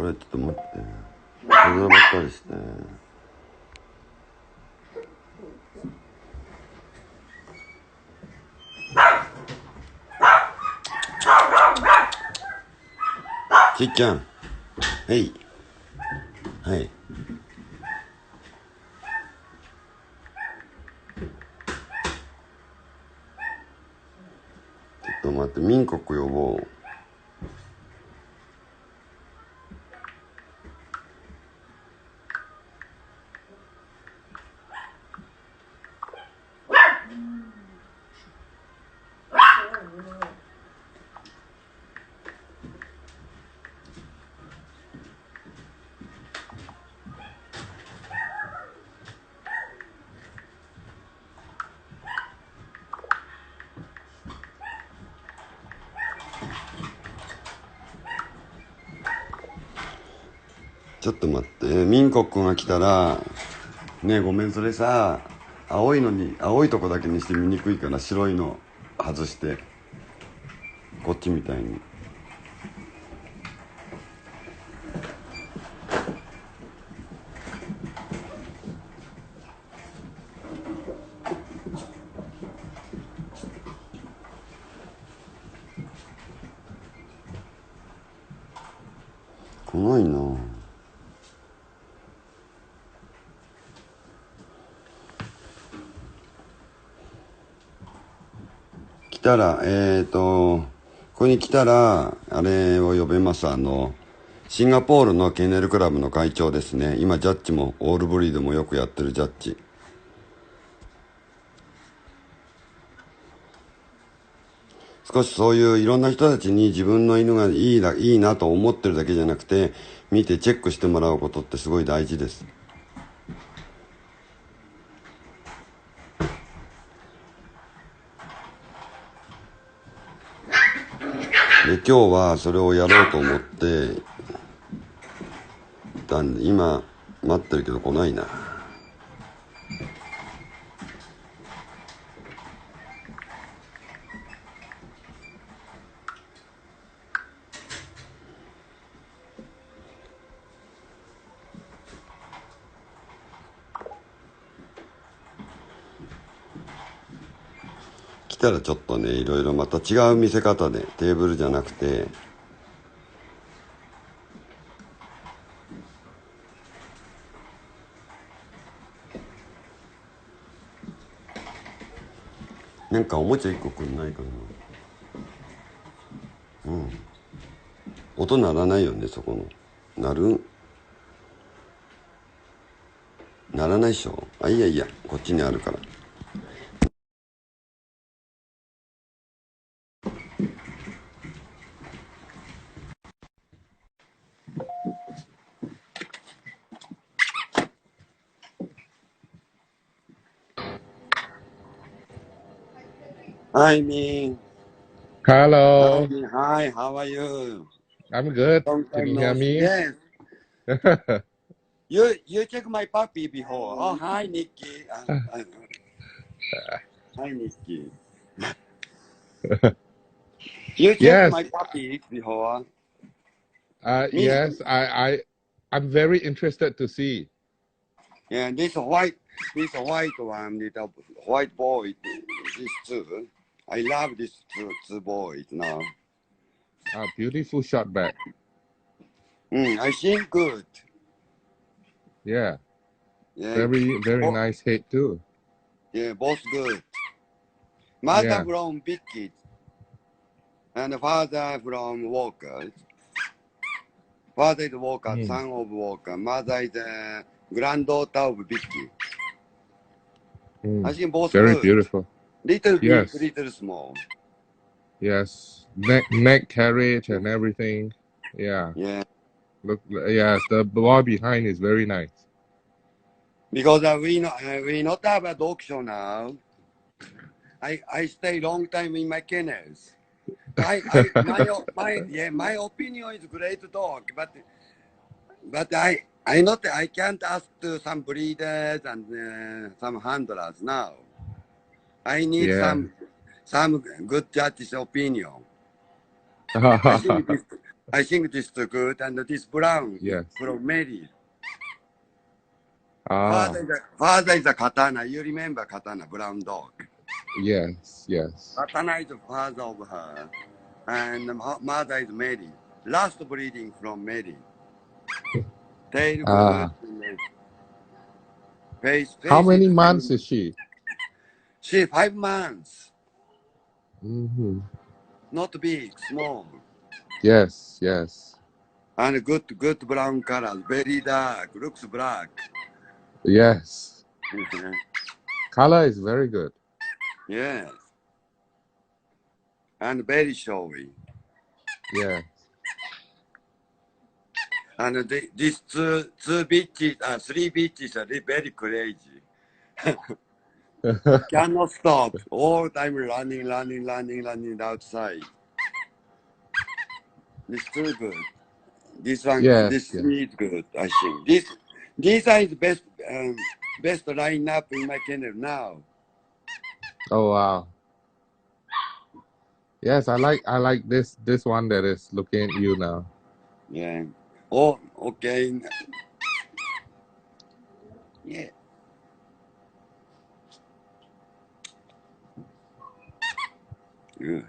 れちょっと待って。そればっかりして。ちっちゃん。はい。はい。ちょっと待って、ミンコック呼ぼう。ちょっと待って、ミンコックが来たら、ねえごめん、それさ、青いのに、青いとこだけにして見にくいから白いの外して、こっちみたいに。来ないな。来たら、ここに来たら、あれを呼べます。シンガポールのケネルクラブの会長ですね。今、ジャッジも、オールブリードもよくやってるジャッジ。少しそういういろんな人たちに自分の犬がいいなと思ってるだけじゃなくて、見てチェックしてもらうことってすごい大事です。で、今日はそれをやろうと思ってたんで、今待ってるけど来ないな。来たらちょっとね、いろいろまた違う見せ方で、テーブルじゃなくて、なんかおもちゃ1個くんないかな。うん。音鳴らないよね、そこの。鳴らないでしょ。あ、いや、こっちにあるから。Hi, Min. Hello, Hi, how are you? I'm good. Long Can time you hear no see. me? Yes. You check my puppy before. Oh, hi, Nikki. Hi, Nikki. You check Yes, my puppy before. Me. yes, I'm very interested to see. Yeah, this white one, little white boy. This two. I love these two boys now. Beautiful shot back. I think good. Yeah, Yeah, very both, nice head too. yeah, both good. Mother Yeah, from Big Kids and father from Walker. Father is Walker, son of Walker. Mother is granddaughter of Vicky. I think both very good. beautiful. Little big, Yes, little small. yes, neck carriage and everything. Yeah, Yeah, look, yes, the boy behind is very nice. because we not have a dog show now. I stay long time in my kennels. My opinion is great dog, but I can't ask to some breeders and some handlers now. I need Yeah. some good judge's opinion. I think I think this is good. And this brown Yes. from Mary. Ah, Father is a katana. You remember katana, brown dog. yes, yes. Katana is the father of her. And mother is Mary. Last breeding from Mary. Tail Ah. good. Face How many is months is she? She 5 months. Mm-hmm. Not big, small. Yes, yes. And good brown color. Very dark. Looks black. Yes. Color is very good. Yes. And very showy. Yes. And these three bitches are very crazy. Cannot stop. All time running outside. This too good. This one, Yes, this yes. is good, I think. These are the best lineup in my kennel now. Oh wow. Yes, I like this one that is looking at you now. Yeah. Oh, okay. Yeah. Good.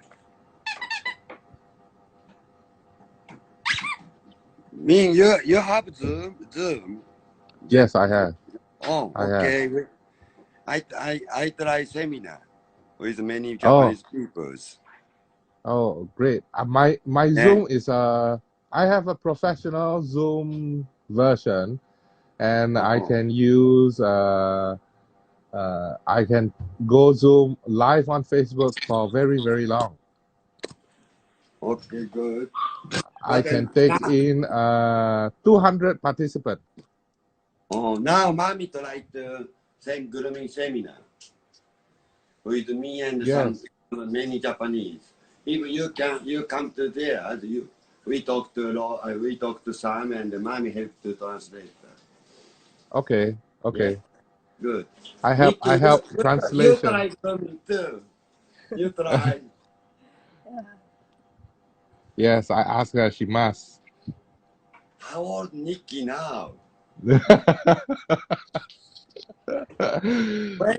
Ming, you have Zoom? Yes, I have. Oh, I have. okay. I try seminar with many Japanese peoples. Oh, great. My Yeah. Zoom is I have a professional Zoom version, and I can use I can go Zoom live on Facebook for very, very long. Okay, good. I can take in 200 participants. Oh, now mommy tried the same grooming seminar with me and Yes. many Japanese. If you come to there, we talk to Sam and mommy help to translate. Okay. Okay. Yeah, good. I help You translation. try grooming too. You try. Yes, I asked her. She must. How old Nikki now?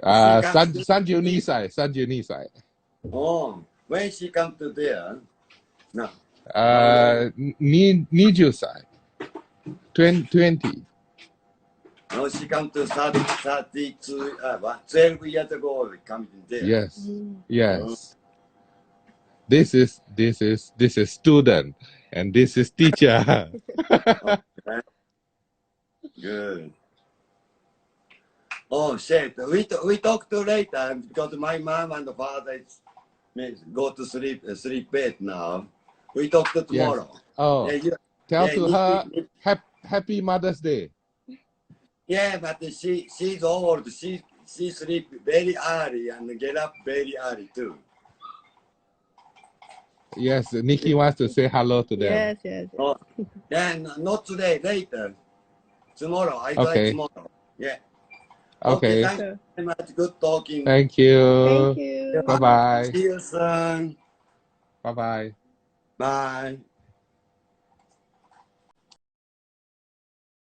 32歳、32歳。Oh, when she come to there? No. 20歳。20. No, she come to 32, 12 years ago, come there. Yes, yes. This is student, and this is teacher. Okay. Good. Oh shit, we talk to later because my mom and father go to sleep bed now. We talk to tomorrow. Yes. Oh, Yeah, tell to her happy Mother's Day. Yeah, but she's old. She sleep very early and get up very early too. Yes, Nikki wants to say hello to them. Yes. Oh, yeah, not today. Later, tomorrow. I try Okay. tomorrow. Yeah. Okay. Thank you very much. Good talking. Thank you. Thank you. Bye-bye. See you soon. Bye-bye. Bye.